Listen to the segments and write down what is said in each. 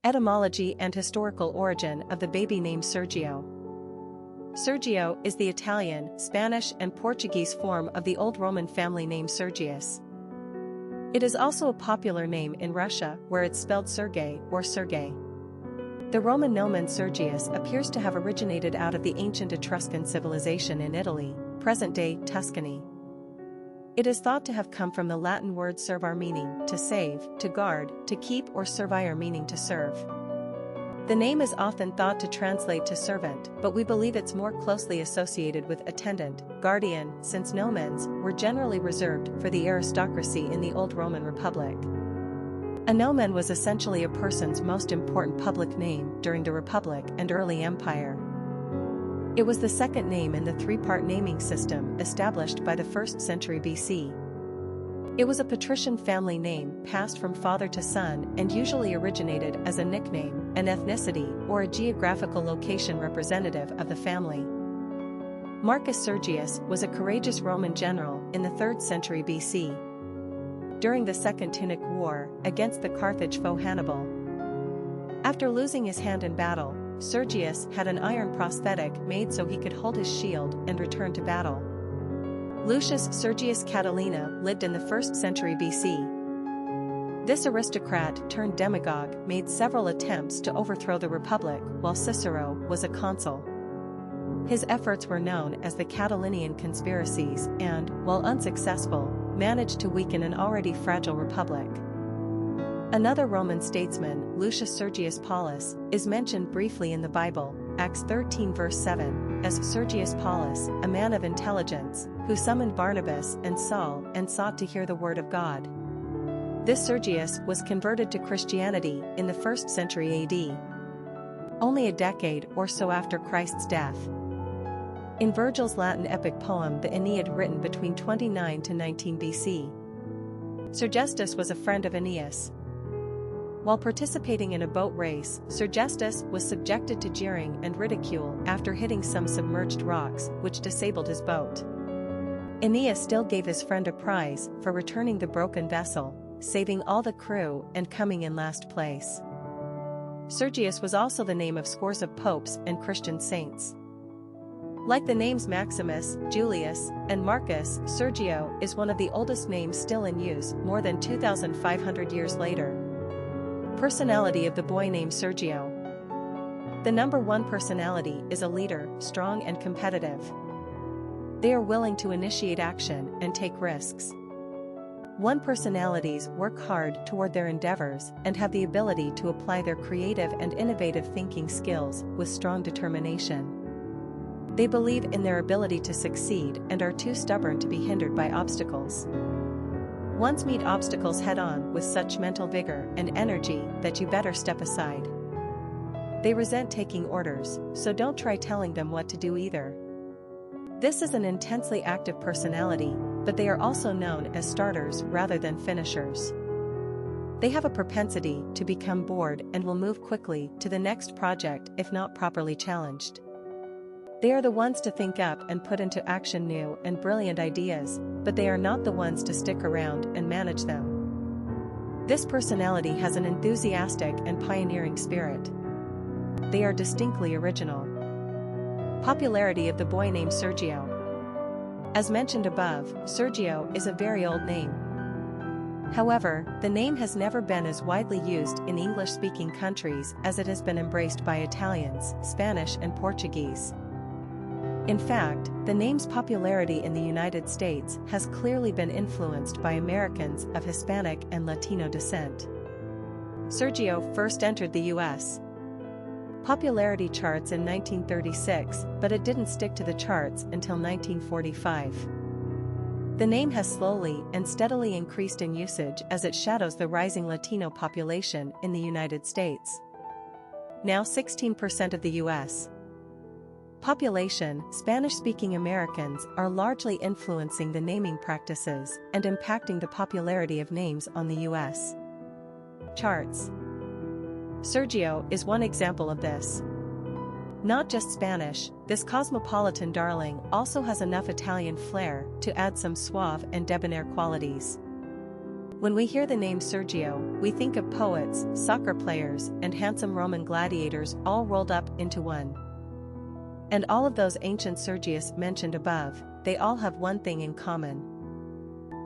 Etymology and historical origin of the baby name Sergio. Sergio is the Italian, Spanish and Portuguese form of the Old Roman family name Sergius. It is also a popular name in Russia where it's spelled Sergey or Sergei. The Roman nomen Sergius appears to have originated out of the ancient Etruscan civilization in Italy, present-day Tuscany. It is thought to have come from the Latin word servare meaning to save, to guard, to keep, or servire meaning to serve. The name is often thought to translate to servant, but we believe it's more closely associated with attendant, guardian, since nomens were generally reserved for the aristocracy in the Old Roman Republic. A nomen was essentially a person's most important public name during the Republic and early Empire. It was the second name in the three-part naming system established by the 1st century BC. It was a patrician family name passed from father to son and usually originated as a nickname, an ethnicity, or a geographical location representative of the family. Marcus Sergius was a courageous Roman general in the 3rd century BC. During the Second Punic War against the Carthage foe Hannibal. After losing his hand in battle, Sergius had an iron prosthetic made so he could hold his shield and return to battle. Lucius Sergius Catilina lived in the 1st century BC. This aristocrat turned demagogue made several attempts to overthrow the Republic while Cicero was a consul. His efforts were known as the Catilinian conspiracies and, while unsuccessful, managed to weaken an already fragile republic. Another Roman statesman, Lucius Sergius Paullus, is mentioned briefly in the Bible, Acts 13 verse 7, as Sergius Paullus, a man of intelligence, who summoned Barnabas and Saul and sought to hear the word of God. This Sergius was converted to Christianity in the 1st century AD, only a decade or so after Christ's death. In Virgil's Latin epic poem the Aeneid written between 29 to 19 BC, Sergestus was a friend of Aeneas. While participating in a boat race, Sergestus was subjected to jeering and ridicule after hitting some submerged rocks, which disabled his boat. Aeneas still gave his friend a prize for returning the broken vessel, saving all the crew and coming in last place. Sergius was also the name of scores of popes and Christian saints. Like the names Maximus, Julius, and Marcus, Sergio is one of the oldest names still in use more than 2,500 years later. Personality of the boy named Sergio. The number one personality is a leader, strong and competitive. They are willing to initiate action and take risks. One personalities work hard toward their endeavors and have the ability to apply their creative and innovative thinking skills with strong determination. They believe in their ability to succeed and are too stubborn to be hindered by obstacles. Ones meet obstacles head-on with such mental vigor and energy that you better step aside. They resent taking orders, so don't try telling them what to do either. This is an intensely active personality, but they are also known as starters rather than finishers. They have a propensity to become bored and will move quickly to the next project if not properly challenged. They are the ones to think up and put into action new and brilliant ideas, but they are not the ones to stick around and manage them. This personality has an enthusiastic and pioneering spirit. They are distinctly original. Popularity of the boy named Sergio. As mentioned above, Sergio is a very old name. However, the name has never been as widely used in English-speaking countries as it has been embraced by Italians, Spanish and Portuguese. In fact, the name's popularity in the United States has clearly been influenced by Americans of Hispanic and Latino descent. Sergio first entered the U.S. popularity charts in 1936, but it didn't stick to the charts until 1945. The name has slowly and steadily increased in usage as it shadows the rising Latino population in the United States. Now 16% of the U.S. population, Spanish-speaking Americans are largely influencing the naming practices and impacting the popularity of names on the U.S. charts. Sergio is one example of this. Not just Spanish, this cosmopolitan darling also has enough Italian flair to add some suave and debonair qualities. When we hear the name Sergio, we think of poets, soccer players, and handsome Roman gladiators all rolled up into one. And all of those ancient Sergius mentioned above, they all have one thing in common.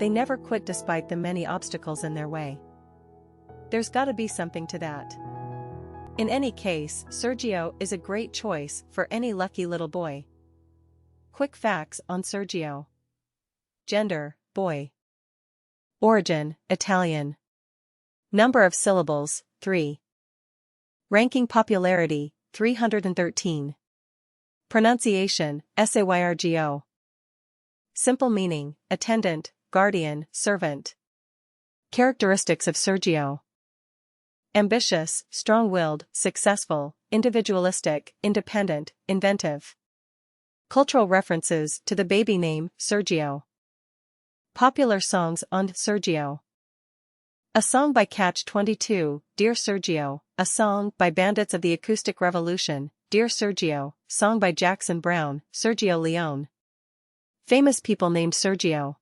They never quit despite the many obstacles in their way. There's gotta be something to that. In any case, Sergio is a great choice for any lucky little boy. Quick facts on Sergio. Gender, boy. Origin, Italian. Number of syllables, 3. Ranking popularity, 313. Pronunciation, Sergio. Simple meaning, attendant, guardian, servant. Characteristics of Sergio. Ambitious, strong-willed, successful, individualistic, independent, inventive. Cultural references to the baby name, Sergio. Popular songs on Sergio. A song by Catch 22, Dear Sergio, a song by Bandits of the Acoustic Revolution, Dear Sergio, song by Jackson Browne, Sergio Leone. Famous people named Sergio.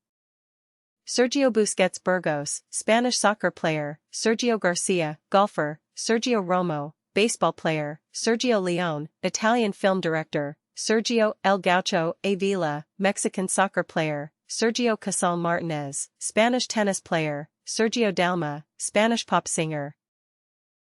Sergio Busquets Burgos, Spanish soccer player, Sergio Garcia, golfer, Sergio Romo, baseball player, Sergio Leone, Italian film director, Sergio El Gaucho Avila, Mexican soccer player, Sergio Casal Martinez, Spanish tennis player, Sergio Dalma, Spanish pop singer,